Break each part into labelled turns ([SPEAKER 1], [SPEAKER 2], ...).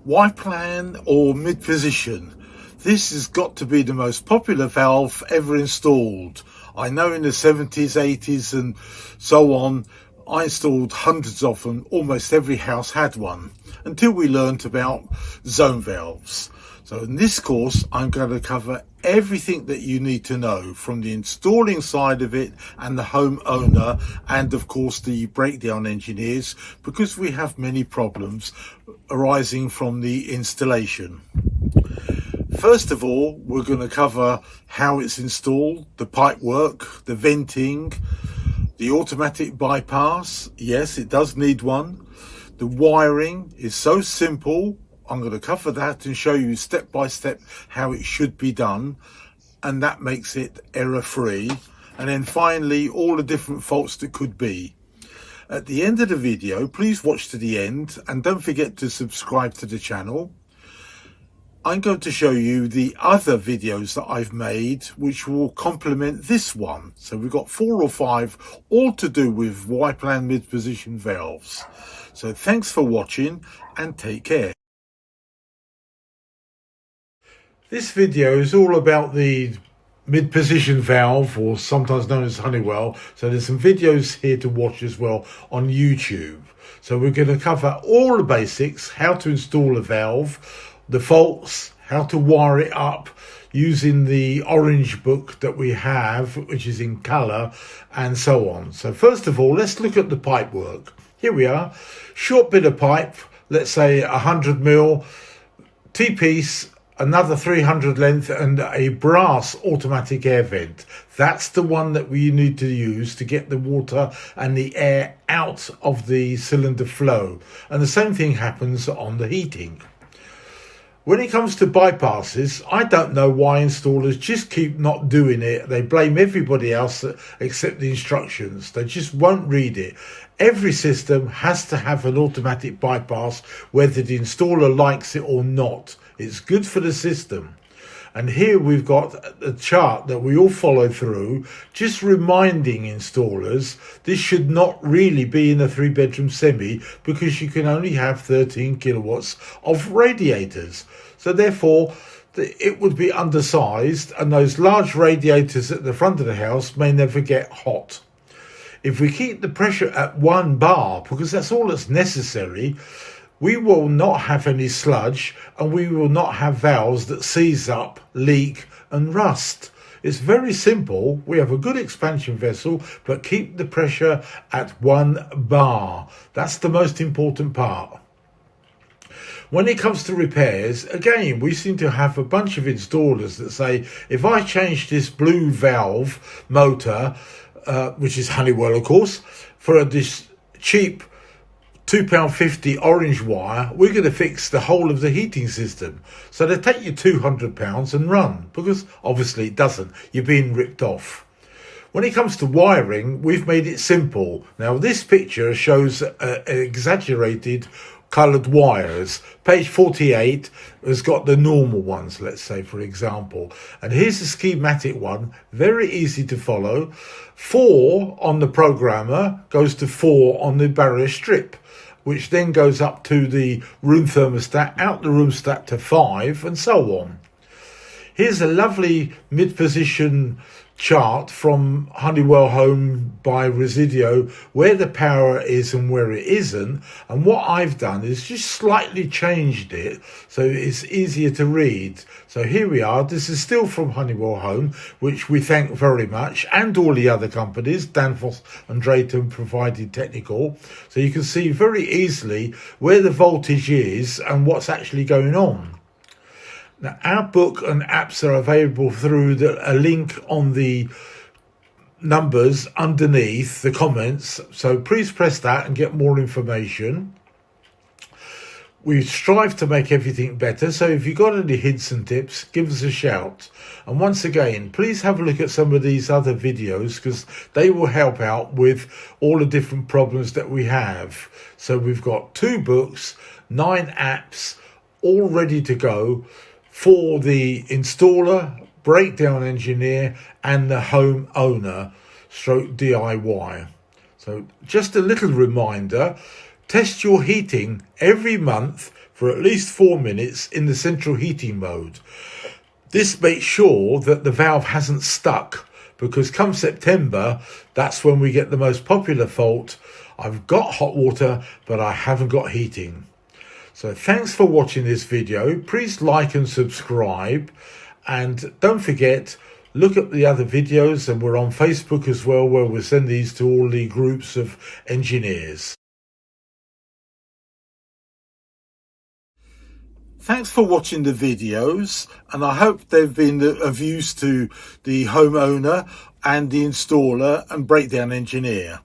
[SPEAKER 1] Y-plan or mid-position. This has got to be the most popular valve ever installed. I know in the 70s, 80s and so on, I installed hundreds of them. Almost every house had one until we learnt about zone valves. So in this course, I'm going to cover everything that you need to know from the installing side of it and the homeowner, and of course the breakdown engineers, because we have many problems arising from the installation. First of all, we're going to cover how it's installed, the pipework, the venting, the automatic bypass. Yes, it does need one. The wiring is so simple. I'm going to cover that and show you step by step how it should be done, and that makes it error free. And then finally, all the different faults that could be. At the end of the video, please watch to the end and don't forget to subscribe to the channel. I'm going to show you the other videos that I've made which will complement this one. So we've got 4 or 5 all to do with Y-plan mid-position valves. So thanks for watching and take care. This video is all about the mid-position valve, or sometimes known as Honeywell. So there's some videos here to watch as well on YouTube. So we're going to cover all the basics, how to install a valve, the faults, how to wire it up using the orange book that we have, which is in colour, and so on. So first of all, let's look at the pipe work. Here we are, short bit of pipe, let's say 100mm, T-piece, another 300 length, and a brass automatic air vent. That's the one that we need to use to get the water and the air out of the cylinder flow. And the same thing happens on the heating. When it comes to bypasses, I don't know why installers just keep not doing it. They blame everybody else except the instructions. They just won't read it. Every system has to have an automatic bypass, whether the installer likes it or not. It's good for the system. And here we've got a chart that we all follow through, just reminding installers this should not really be in a 3-bedroom semi, because you can only have 13 kilowatts of radiators. So therefore, it would be undersized, and those large radiators at the front of the house may never get hot. If we keep the pressure at 1 bar, because that's all that's necessary, we will not have any sludge, and we will not have valves that seize up, leak and rust. It's very simple. We have a good expansion vessel, but keep the pressure at 1 bar. That's the most important part. When it comes to repairs, again, we seem to have a bunch of installers that say, if I change this blue valve motor, which is Honeywell of course, for this cheap £2.50 orange wire, we're going to fix the whole of the heating system. So they take you £200 and run, because obviously it doesn't. You're being ripped off. When it comes to wiring, we've made it simple. Now this picture shows exaggerated coloured wires. Page 48 has got the normal ones, let's say, for example. And here's the schematic one, very easy to follow. 4 on the programmer goes to 4 on the barrier strip, which then goes up to the room thermostat, out the room stat to 5, and so on. Here's a lovely mid-position chart from Honeywell Home by Residio, where the power is and where it isn't. And what I've done is just slightly changed it so it's easier to read. So here we are. This is still from Honeywell Home, which we thank very much, and all the other companies. Danfoss and Drayton provided technical. So you can see very easily where the voltage is and what's actually going on. Now, our book and apps are available through a link on the numbers underneath the comments. So please press that and get more information. We strive to make everything better. So if you've got any hints and tips, give us a shout. And once again, please have a look at some of these other videos, because they will help out with all the different problems that we have. So we've got 2 books, 9 apps, all ready to go for the installer, breakdown engineer and the homeowner stroke DIY. So just a little reminder, Test your heating every month for at least 4 minutes in the central heating mode. This makes sure that the valve hasn't stuck, because come September, that's when we get the most popular fault: I've got hot water, but I haven't got heating. So thanks for watching this video. Please like and subscribe. And don't forget, look at the other videos, and we're on Facebook as well, where we'll send these to all the groups of engineers. Thanks for watching the videos, and I hope they've been of use to the homeowner and the installer and breakdown engineer.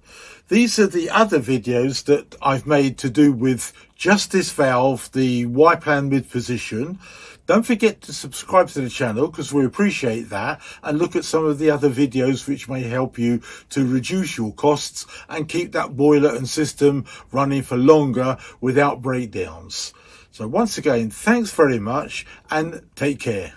[SPEAKER 1] These are the other videos that I've made to do with just this valve, the Y-plan mid-position. Don't forget to subscribe to the channel, because we appreciate that, and look at some of the other videos which may help you to reduce your costs and keep that boiler and system running for longer without breakdowns. So once again, thanks very much and take care.